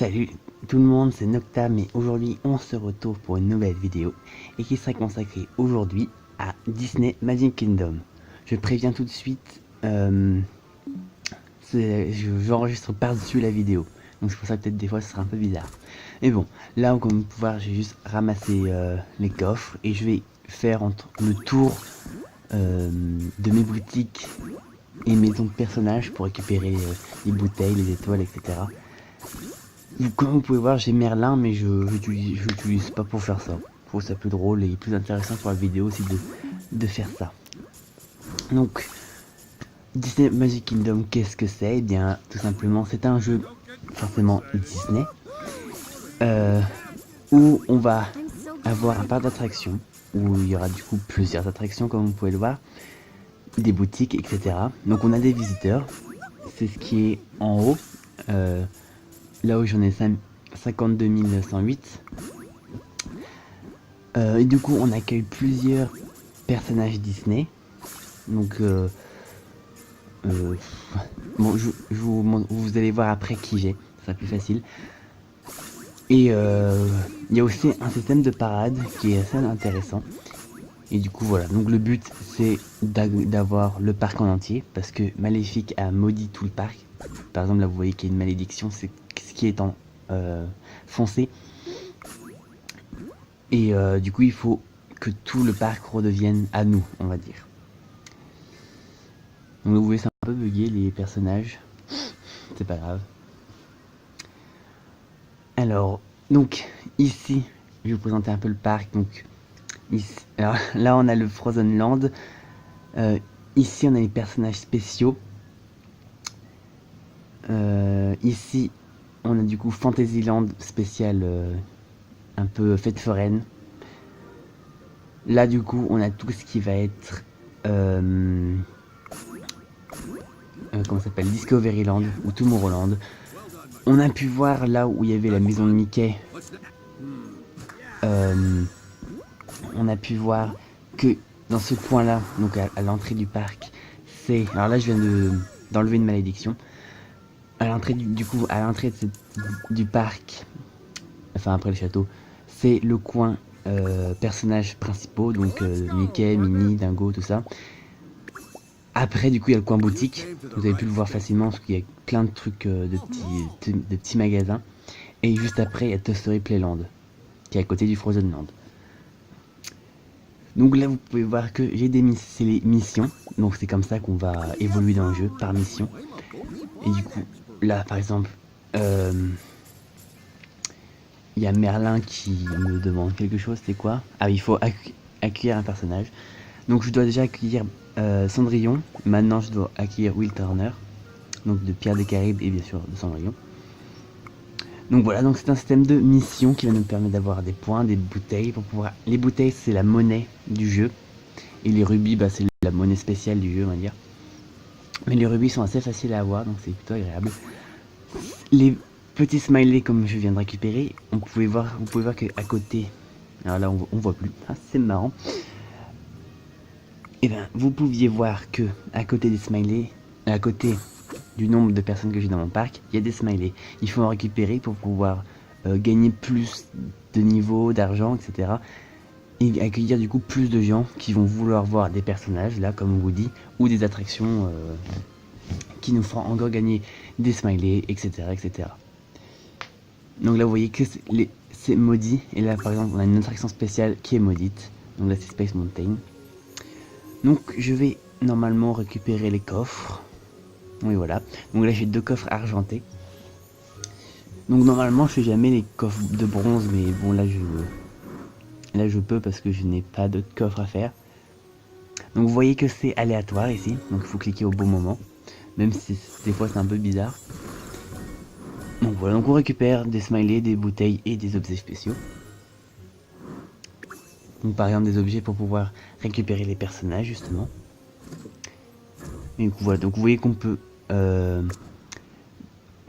Salut tout le monde, c'est Noctam et aujourd'hui on se retrouve pour une nouvelle vidéo et qui sera consacrée aujourd'hui à Disney Magic Kingdom. Je préviens tout de suite, j'enregistre par-dessus la vidéo, donc c'est pour ça que peut-être des fois ce sera un peu bizarre. Mais bon, là comme vous pouvez voir, j'ai juste ramassé les coffres et je vais faire le tour de mes boutiques et maisons de personnages pour récupérer les bouteilles, les étoiles, etc. Comme vous pouvez voir, j'ai Merlin, mais je l'utilise pas pour faire ça. Je trouve ça plus drôle et plus intéressant pour la vidéo aussi de faire ça. Donc, Disney Magic Kingdom, qu'est-ce que c'est? Eh bien, tout simplement, c'est un jeu forcément Disney où on va avoir un parc d'attractions, où il y aura du coup plusieurs attractions comme vous pouvez le voir, des boutiques, etc. Donc on a des visiteurs, c'est ce qui est en haut. Là où j'en ai 52 108. Et du coup, on accueille plusieurs personnages Disney. Donc, bon, vous allez voir après qui j'ai, ça sera plus facile. Et il y a aussi un système de parade qui est assez intéressant. Et du coup, voilà. Donc, le but, c'est d'avoir le parc en entier. Parce que Maléfique a maudit tout le parc. Par exemple, là, vous voyez qu'il y a une malédiction. C'est ce qui est en foncé. Et du coup, il faut que tout le parc redevienne à nous, on va dire. Donc vous voyez, c'est un peu bugué les personnages. C'est pas grave. Alors, donc, ici, je vais vous présenter un peu le parc. Donc, ici, alors, là, on a le Frozen Land. Ici, on a les personnages spéciaux. Ici, on a du coup Fantasyland spécial, un peu fête foraine. Là, du coup, on a tout ce qui va être comment ça s'appelle, Discoveryland ou Tomorrowland. On a pu voir là où il y avait la maison de Mickey. On a pu voir que dans ce coin-là, donc à l'entrée du parc, c'est. Alors là, je viens d'enlever une malédiction. À l'entrée du coup, à l'entrée du parc, enfin après le château, c'est le coin personnages principaux, donc Mickey, Minnie, Dingo, tout ça. Après, du coup, il y a le coin boutique. Vous avez pu le voir facilement parce qu'il y a plein de trucs, de petits magasins. Et juste après, il y a Toy Story Playland, qui est à côté du Frozen Land. Donc là, vous pouvez voir que j'ai c'est les missions. Donc c'est comme ça qu'on va évoluer dans le jeu, par mission. Et du coup, là, par exemple, il y a Merlin qui me demande quelque chose. C'est quoi? Ah, il faut accueillir un personnage. Donc je dois déjà accueillir Cendrillon. Maintenant, je dois accueillir Will Turner. Donc de Pierre des Caraïbes et bien sûr de Cendrillon. Donc voilà, donc c'est un système de mission qui va nous permettre d'avoir des points, des bouteilles pour pouvoir. Les bouteilles, c'est la monnaie du jeu. Et les rubis, bah, c'est la monnaie spéciale du jeu, on va dire. Mais les rubis sont assez faciles à avoir, donc c'est plutôt agréable. Les petits smileys, comme je viens de récupérer, vous pouvez voir qu'à côté, alors là on voit plus, ah, c'est marrant. Et bien, vous pouviez voir que à côté des smileys, à côté du nombre de personnes que j'ai dans mon parc, il y a des smileys. Il faut en récupérer pour pouvoir gagner plus de niveaux, d'argent, etc. Et accueillir du coup plus de gens qui vont vouloir voir des personnages, là comme Woody, ou des attractions qui nous feront encore gagner des smileys, etc. etc. Donc là vous voyez que c'est maudit, et là par exemple on a une attraction spéciale qui est maudite, donc là c'est Space Mountain. Donc je vais normalement récupérer les coffres. Oui voilà, donc là j'ai 2 coffres argentés. Donc normalement je fais jamais les coffres de bronze, mais bon là je peux parce que je n'ai pas d'autres coffres à faire. Donc vous voyez que c'est aléatoire ici, donc il faut cliquer au bon moment, même si des fois c'est un peu bizarre. Donc voilà, donc on récupère des smileys, des bouteilles et des objets spéciaux. Donc par exemple des objets pour pouvoir récupérer les personnages justement. Et donc, voilà, donc vous voyez qu'on peut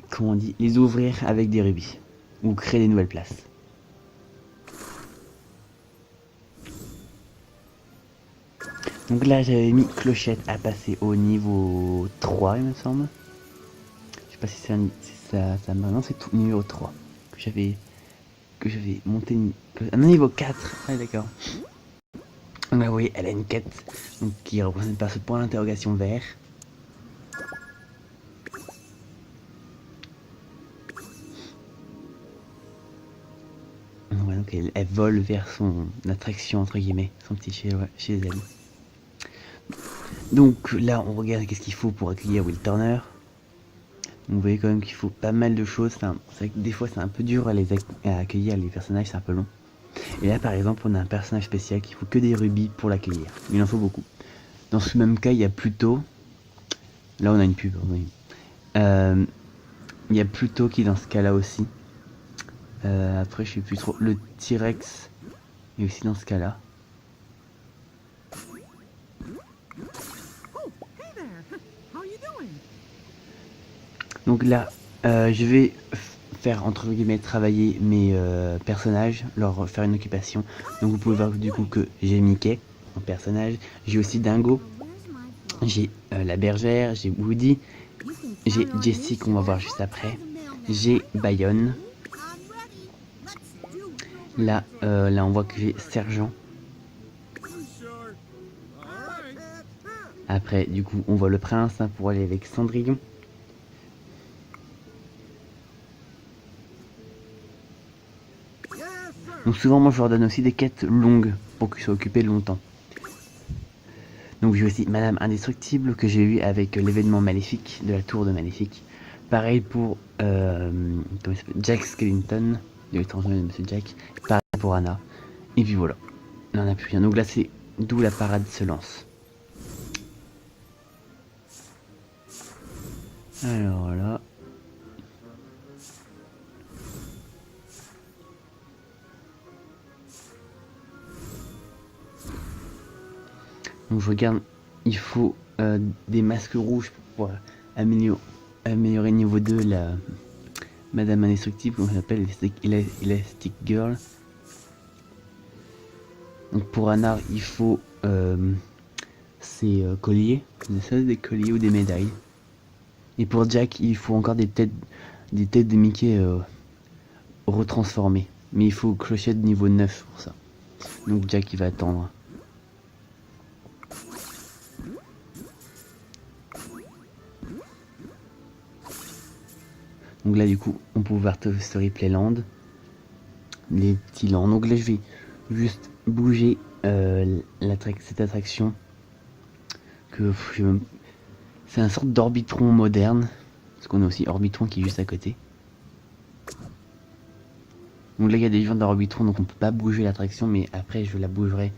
comment on dit, les ouvrir avec des rubis ou créer des nouvelles places. Donc là j'avais mis Clochette à passer au niveau 3 il me semble. Je sais pas si c'est ça maintenant c'est tout numéro 3 que j'avais monté un niveau 4. Ah d'accord. Donc là vous voyez elle a une quête donc, qui est représentée par ce point d'interrogation vert. Ouais, donc elle vole vers son attraction entre guillemets, son petit chez elle. Donc là on regarde qu'est-ce qu'il faut pour accueillir Will Turner. Donc, vous voyez quand même qu'il faut pas mal de choses. Enfin, c'est vrai que des fois c'est un peu dur à accueillir les personnages, c'est un peu long. Et là par exemple on a un personnage spécial qu'il faut que des rubis pour l'accueillir. Il en faut beaucoup. Dans ce même cas il y a Pluto. Là on a une pub. Oui. Il y a Pluto qui est dans ce cas là aussi. Après je sais plus trop. Le T-Rex est aussi dans ce cas là. Donc là je vais faire entre guillemets travailler mes personnages, leur faire une occupation. Donc vous pouvez voir du coup que j'ai Mickey en personnage, j'ai aussi Dingo, j'ai la bergère, j'ai Woody, j'ai Jessie qu'on va voir juste après, j'ai Bayonne. Là, là on voit que j'ai Sergent. Après du coup on voit le prince hein, pour aller avec Cendrillon. Donc souvent moi je leur donne aussi des quêtes longues pour qu'ils soient occupés longtemps. Donc j'ai aussi Madame Indestructible que j'ai eu avec l'événement Maléfique de la tour de Maléfique. Pareil pour Jack Skellington, l'étrange de Monsieur Jack. Pareil pour Anna. Et puis voilà, là on n'a plus rien. Donc là c'est d'où la parade se lance. Alors là. Donc je regarde, il faut des masques rouges pour pouvoir améliorer niveau 2 la Madame Indestructible, comme on l'appelle Elastic Girl. Donc pour Anna, il faut ces colliers, des colliers ou des médailles. Et pour Jack, il faut encore des têtes de Mickey retransformées. Mais il faut clochette niveau 9 pour ça. Donc Jack il va attendre. Donc là du coup on peut voir Toy Story Playland. Les petits lands. Donc là je vais juste bouger cette attraction. C'est un sorte d'Orbitron moderne. Parce qu'on a aussi Orbitron qui est juste à côté. Donc là il y a des gens d'Orbitron donc on peut pas bouger l'attraction mais après je la bougerai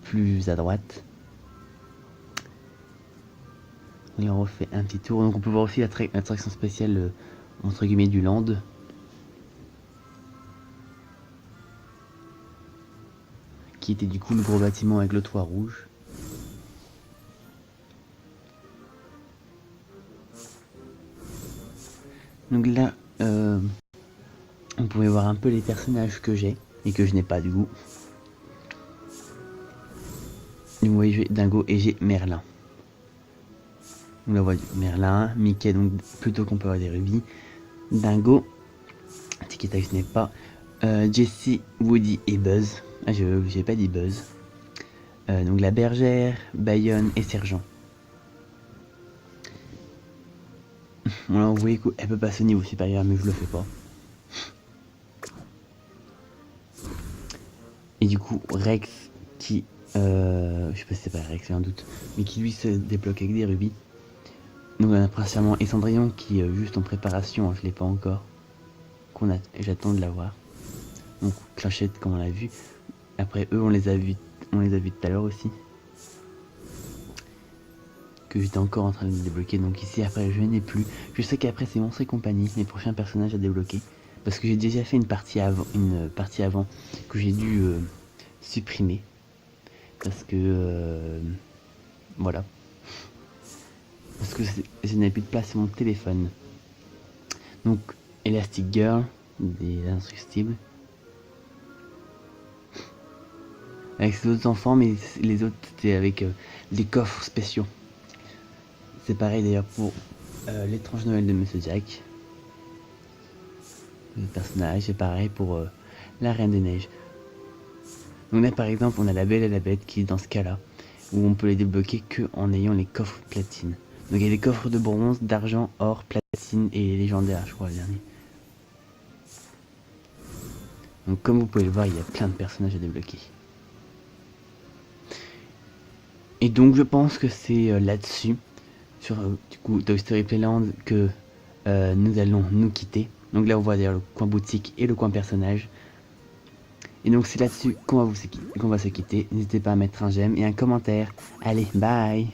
plus à droite. Et on refait un petit tour. Donc on peut voir aussi l'attraction spéciale entre guillemets du land. Qui était du coup le gros bâtiment avec le toit rouge. Donc là, on pouvait voir un peu les personnages que j'ai et que je n'ai pas du coup. Donc vous voyez, j'ai Dingo et j'ai Merlin. Donc là, on voit Merlin, Mickey, donc plutôt qu'on peut avoir des rubis. Dingo, Tiki Tak ce n'est pas. Jessie, Woody et Buzz. Ah, j'ai pas dit Buzz. Donc la bergère, Bayonne et Sergent. Voilà, vous voyez qu'elle peut passer au niveau supérieur, mais je le fais pas. Et du coup, Rex qui... je sais pas si c'est pas Rex, j'ai un doute. Mais qui lui se débloque avec des rubis. Donc on a principalement et Cendrillon qui est juste en préparation, hein, je l'ai pas encore. J'attends de l'avoir. Donc clochette comme on l'a vu. Après eux on les a vus tout à l'heure aussi. Que j'étais encore en train de débloquer. Donc ici après je n'ai plus. Je sais qu'après c'est Monstres et compagnie, les prochains personnages à débloquer. Parce que j'ai déjà fait une partie avant que j'ai dû supprimer. Parce que voilà. Parce que je n'avais plus de place sur mon téléphone. Donc Elastic Girl, des indestructibles. Avec ces autres enfants, mais les autres c'était avec des coffres spéciaux. C'est pareil d'ailleurs pour L'étrange Noël de Monsieur Jack. Le personnage, c'est pareil pour la Reine des Neiges. Donc là par exemple on a la Belle et la Bête qui est dans ce cas là, où on peut les débloquer que en ayant les coffres platine. Donc il y a des coffres de bronze, d'argent, or, platine et légendaire je crois le dernier. Donc comme vous pouvez le voir il y a plein de personnages à débloquer. Et donc je pense que c'est là-dessus, sur du coup Toy Story Playland, que nous allons nous quitter. Donc là on voit d'ailleurs le coin boutique et le coin personnage. Et donc c'est là-dessus qu'on va se quitter. N'hésitez pas à mettre un j'aime et un commentaire. Allez, bye!